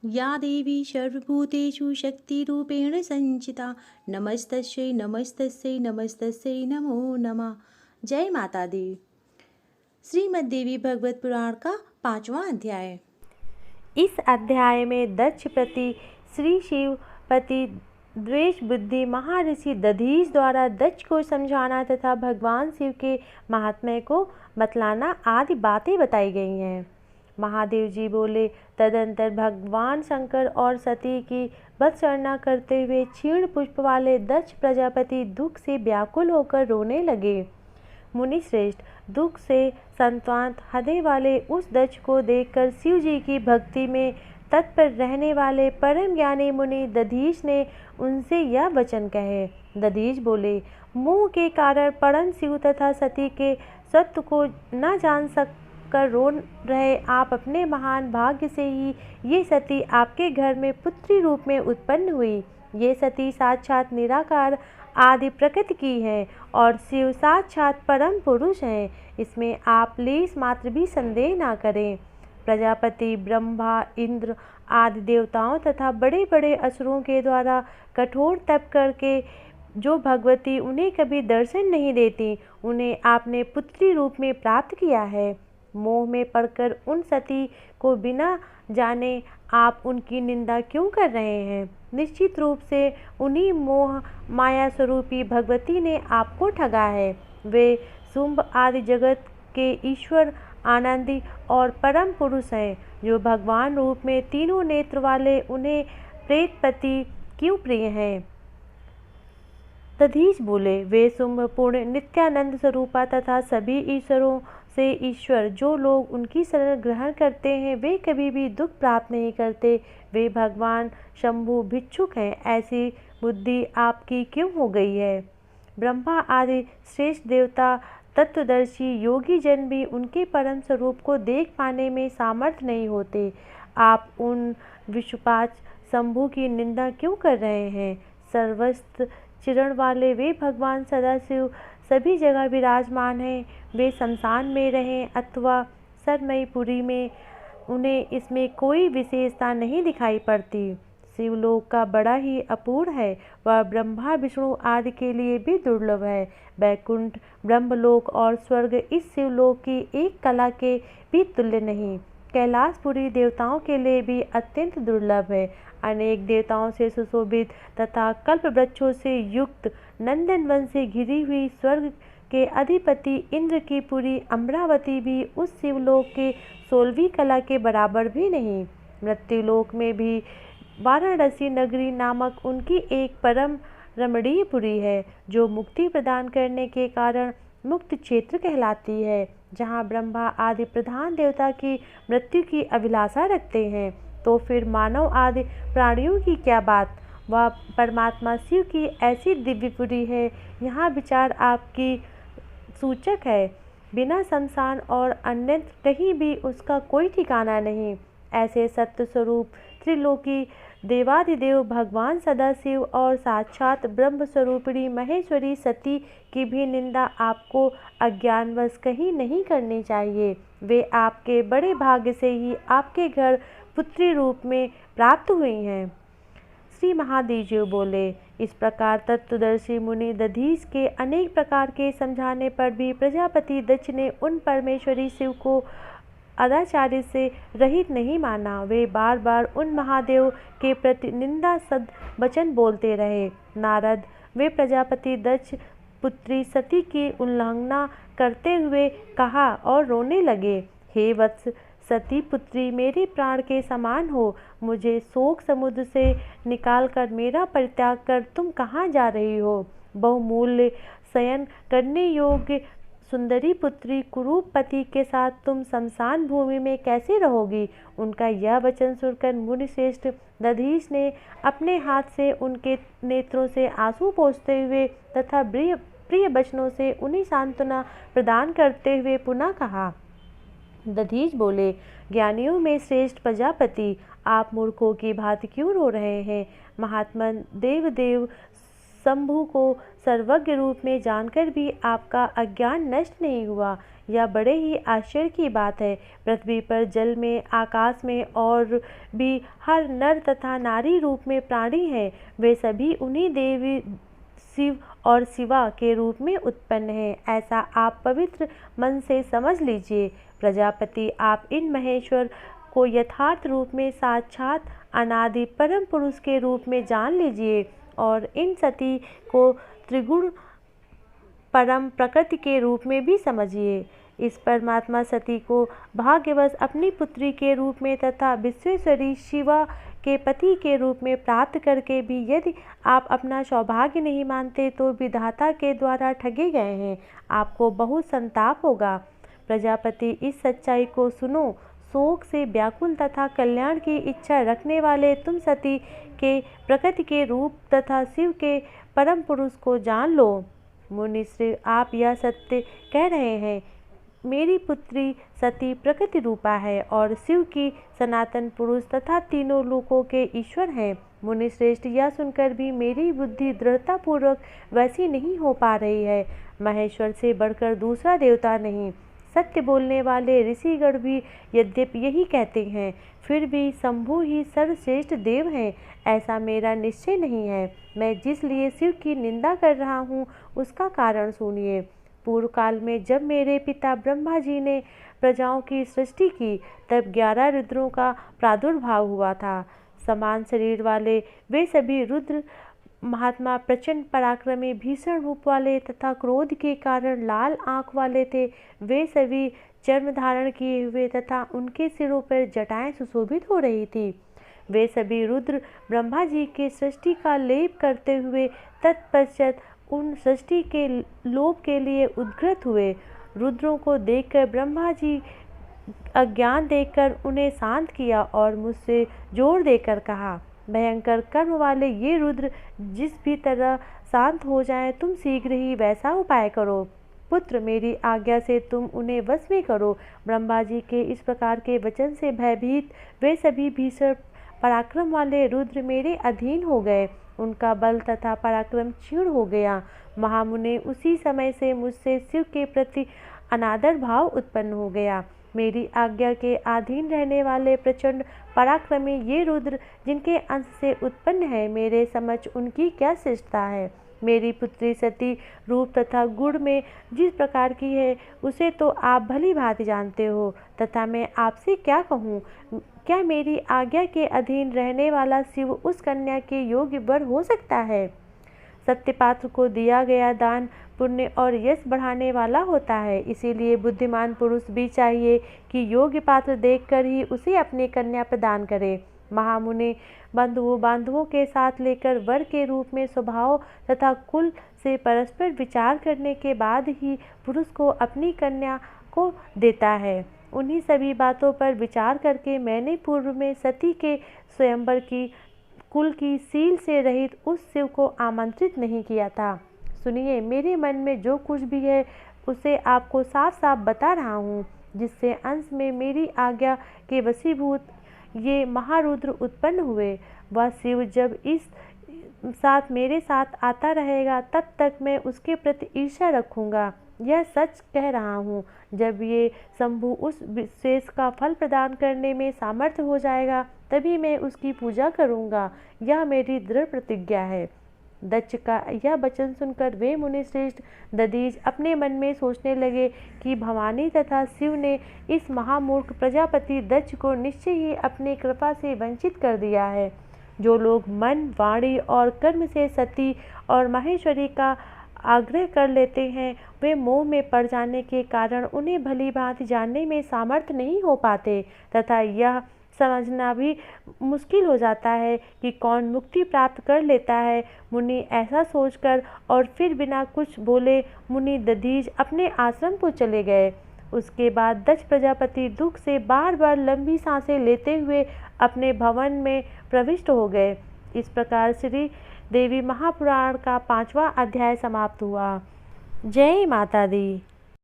या देवी सर्वभूतेषु शक्तिरूपेण संचिता नमस्तस्यै नमस्तस्यै नमस्तस्यै नमो नमः। जय माता दी। श्रीमद् देवी भागवत पुराण का 5वां अध्याय। इस अध्याय में दक्ष प्रति श्री शिवपति द्वेष बुद्धि महर्षि दधीच द्वारा दक्ष को समझाना तथा भगवान शिव के महात्म्य को बतलाना आदि बातें बताई गई हैं। महादेव जी बोले, तदंतर भगवान शंकर और सती की वत्सरना करते हुए क्षीण पुष्प वाले दक्ष प्रजापति दुख से व्याकुल होकर रोने लगे। मुनि श्रेष्ठ, दुख से संताप हृदय वाले उस दक्ष को देखकर शिव जी की भक्ति में तत्पर रहने वाले परम ज्ञानी मुनि दधीच ने उनसे यह वचन कहे। दधीच बोले, मोह के कारण परम शिव तथा सती के सत्य को न जान कर रो रहे आप अपने महान भाग्य से ही ये सती आपके घर में पुत्री रूप में उत्पन्न हुई। ये सती साक्षात निराकार आदि प्रकृति की है और शिव साक्षात परम पुरुष हैं। इसमें आप लेस मात्र भी संदेह ना करें। प्रजापति ब्रह्मा इंद्र आदि देवताओं तथा बड़े बड़े असुरों के द्वारा कठोर तप करके जो भगवती उन्हें कभी दर्शन नहीं देती, उन्हें आपने पुत्री रूप में प्राप्त किया है। मोह में पड़कर उन सती को बिना जाने आप उनकी निंदा क्यों कर रहे हैं? निश्चित रूप से उन्हीं मोह माया स्वरूपी भगवती ने आपको ठगा है। वे शुंभ आदि जगत के ईश्वर आनंदी और परम पुरुष हैं, जो भगवान रूप में तीनों नेत्र वाले उन्हें प्रेतपति क्यों प्रिय हैं? दधीच बोले, वे शुंभ पूर्ण नित्यानंद स्वरूपा तथा सभी ईश्वरों से ईश्वर, जो लोग उनकी शरण ग्रहण करते हैं वे कभी भी दुख प्राप्त नहीं करते। वे भगवान शंभु भिक्षुक हैं। ऐसी बुद्धि आपकी क्यों हो गई है? ब्रह्मा आदि श्रेष्ठ देवता तत्वदर्शी योगी जन भी उनके परम स्वरूप को देख पाने में सामर्थ्य नहीं होते। आप उन विषुपाच शंभु की निंदा क्यों कर रहे हैं? सर्वस्त्र चिरण वाले वे भगवान सदाशिव सभी जगह विराजमान हैं। वे शमशान में रहें अथवा सरमईपुरी में, उन्हें इसमें कोई विशेषता नहीं दिखाई पड़ती। शिवलोक का बड़ा ही अपूर्ण है। वह ब्रह्मा विष्णु आदि के लिए भी दुर्लभ है। वैकुंठ ब्रह्मलोक और स्वर्ग इस शिवलोक की एक कला के भी तुल्य नहीं। कैलाशपुरी देवताओं के लिए भी अत्यंत दुर्लभ है। अनेक देवताओं से सुशोभित तथा कल्प वृक्षों से युक्त नंदन वन से घिरी हुई स्वर्ग के अधिपति इंद्र की पुरी अमरावती भी उस शिवलोक के 16वीं कला के बराबर भी नहीं। मृत्युलोक में भी वाराणसी नगरी नामक उनकी एक परम रमणीय पुरी है, जो मुक्ति प्रदान करने के कारण मुक्त क्षेत्र कहलाती है, जहाँ ब्रह्मा आदि प्रधान देवता की मृत्यु की अभिलाषा रखते हैं। तो फिर मानव आदि प्राणियों की क्या बात? वह परमात्मा शिव की ऐसी दिव्यपुरी है, यहाँ विचार आपकी सूचक है। बिना शमशान और अन्यत्र कहीं भी उसका कोई ठिकाना नहीं। ऐसे सत्य स्वरूप त्रिलोकी देवादिदेव भगवान सदाशिव और साक्षात ब्रह्म स्वरूपिणी महेश्वरी सती की भी निंदा आपको अज्ञानवश कहीं नहीं करनी चाहिए। वे आपके बड़े भाग्य से ही आपके घर पुत्री रूप में प्राप्त हुई हैं। श्री महादेव जी बोले, इस प्रकार तत्वदर्शी मुनि दधीच के अनेक प्रकार के समझाने पर भी प्रजापति दक्ष ने उन परमेश्वरी शिव को अदाचार्य से रहित नहीं माना। वे बार बार उन महादेव के प्रति निंदा सद वचन बोलते रहे। नारद, वे प्रजापति दक्ष पुत्री सती की उल्लंघना करते हुए कहा और रोने लगे, हे वत्स, सती पुत्री मेरे प्राण के समान हो। मुझे शोक समुद्र से निकालकर मेरा परित्याग कर तुम कहाँ जा रही हो? बहुमूल्य शयन करने योग्य सुंदरी पुत्री कुरूपपति के साथ तुम शमशान भूमि में कैसे रहोगी? उनका यह वचन सुनकर मुनिश्रेष्ठ दधीच ने अपने हाथ से उनके नेत्रों से आंसू पोंछते हुए तथा प्रिय वचनों से उन्हें सांत्वना प्रदान करते हुए पुनः कहा। दधीच बोले, ज्ञानियों में श्रेष्ठ प्रजापति, आप मूर्खों की भांति क्यों रो रहे हैं? महात्मा देव शंभु को सर्वज्ञ रूप में जानकर भी आपका अज्ञान नष्ट नहीं हुआ। यह बड़े ही आश्चर्य की बात है। पृथ्वी पर, जल में, आकाश में और भी हर नर तथा नारी रूप में प्राणी हैं, वे सभी उन्हीं देवी शिव और शिवा के रूप में उत्पन्न हैं। ऐसा आप पवित्र मन से समझ लीजिए। प्रजापति, आप इन महेश्वर को यथार्थ रूप में साक्षात अनादि परम पुरुष के रूप में जान लीजिए और इन सती को त्रिगुण परम प्रकृति के रूप में भी समझिए। इस परमात्मा सती को भाग्यवश अपनी पुत्री के रूप में तथा विश्वेश्वरी शिवा के पति के रूप में प्राप्त करके भी यदि आप अपना सौभाग्य नहीं मानते तो विधाता के द्वारा ठगे गए हैं। आपको बहुत संताप होगा। प्रजापति, इस सच्चाई को सुनो। शोक से व्याकुल तथा कल्याण की इच्छा रखने वाले तुम सती के प्रकृति के रूप तथा शिव के परम पुरुष को जान लो। मुनिश्री, आप यह सत्य कह रहे हैं। मेरी पुत्री सती प्रकृति रूपा है और शिव की सनातन पुरुष तथा तीनों लोकों के ईश्वर हैं। मुनिश्रेष्ठ, यह सुनकर भी मेरी बुद्धि दृढ़तापूर्वक वैसी नहीं हो पा रही है। महेश्वर से बढ़कर दूसरा देवता नहीं। सत्य बोलने वाले ऋषिगण भी यद्यपि यही कहते हैं, फिर भी शंभु ही सर्वश्रेष्ठ देव हैं, ऐसा मेरा निश्चय नहीं है। मैं जिस लिए शिव की निंदा कर रहा हूँ उसका कारण सुनिए। पूर्व काल में जब मेरे पिता ब्रह्मा जी ने प्रजाओं की सृष्टि की, तब 11 रुद्रों का प्रादुर्भाव हुआ था। समान शरीर वाले वे सभी रुद्र महात्मा प्रचंड पराक्रमी, भीषण रूप वाले तथा क्रोध के कारण लाल आंख वाले थे। वे सभी चर्म धारण किए हुए तथा उनके सिरों पर जटाएं सुशोभित हो रही थी। वे सभी रुद्र ब्रह्मा जी के सृष्टि का लेप करते हुए तत्पश्चात उन सृष्टि के लोभ के लिए उद्ग्रत हुए। रुद्रों को देखकर ब्रह्मा जी अज्ञान देखकर उन्हें शांत किया और मुझसे जोर देकर कहा, भयंकर कर्म वाले ये रुद्र जिस भी तरह शांत हो जाएं, तुम शीघ्र ही वैसा उपाय करो। पुत्र, मेरी आज्ञा से तुम उन्हें वश में करो। ब्रह्मा जी के इस प्रकार के वचन से भयभीत वे सभी भीषण पराक्रम वाले रुद्र मेरे अधीन हो गए। उनका बल तथा पराक्रम क्षीण हो गया। महामुने, उसी समय से मुझसे शिव के प्रति अनादर भाव उत्पन्न हो गया। मेरी आज्ञा के अधीन रहने वाले प्रचंड पराक्रमी ये रुद्र जिनके अंश से उत्पन्न है, मेरे समक्ष उनकी क्या श्रेष्ठता है। मेरी पुत्री सती रूप तथा गुण में जिस प्रकार की है उसे तो आप भली भांति जानते हो, तथा मैं आपसे क्या कहूँ। क्या मेरी आज्ञा के अधीन रहने वाला शिव उस कन्या के योग्य वर हो सकता है। सत्यपात्र को दिया गया दान पुण्य और यश बढ़ाने वाला होता है, इसीलिए बुद्धिमान पुरुष भी चाहिए कि योग्य पात्र देखकर ही उसे अपनी कन्या प्रदान करे। महामुनि, बांधवों के साथ लेकर वर के रूप में स्वभाव तथा कुल से परस्पर विचार करने के बाद ही पुरुष को अपनी कन्या को देता है। उन्हीं सभी बातों पर विचार करके मैंने पूर्व में सती के स्वयंवर की कुल की सील से रहित उस शिव को आमंत्रित नहीं किया था। सुनिए, मेरे मन में जो कुछ भी है उसे आपको साफ साफ बता रहा हूँ, जिससे अंश में मेरी आज्ञा के वशीभूत ये महारुद्र उत्पन्न हुए। वह शिव जब इस साथ मेरे साथ आता रहेगा तब तक मैं उसके प्रति ईर्ष्या रखूँगा। यह सच कह रहा हूँ। जब ये शंभु उस विशेष का फल प्रदान करने में सामर्थ्य हो जाएगा तभी मैं उसकी पूजा करूँगा। यह मेरी दृढ़ प्रतिज्ञा है। दक्ष का यह वचन सुनकर वे मुनिश्रेष्ठ दधीच अपने मन में सोचने लगे कि भवानी तथा शिव ने इस महामूर्ख प्रजापति दक्ष को निश्चय ही अपनी कृपा से वंचित कर दिया है। जो लोग मन, वाणी और कर्म से सती और माहेश्वरी का आग्रह कर लेते हैं, वे मोह में पड़ जाने के कारण उन्हें भली भांति जानने में सामर्थ्य नहीं हो पाते तथा यह समझना भी मुश्किल हो जाता है कि कौन मुक्ति प्राप्त कर लेता है। मुनि ऐसा सोचकर और फिर बिना कुछ बोले मुनि दधीच अपने आश्रम को चले गए। उसके बाद दक्ष प्रजापति दुख से बार बार लंबी सांसें लेते हुए अपने भवन में प्रविष्ट हो गए। इस प्रकार श्री देवी महापुराण का 5वां अध्याय समाप्त हुआ। जय माता दी।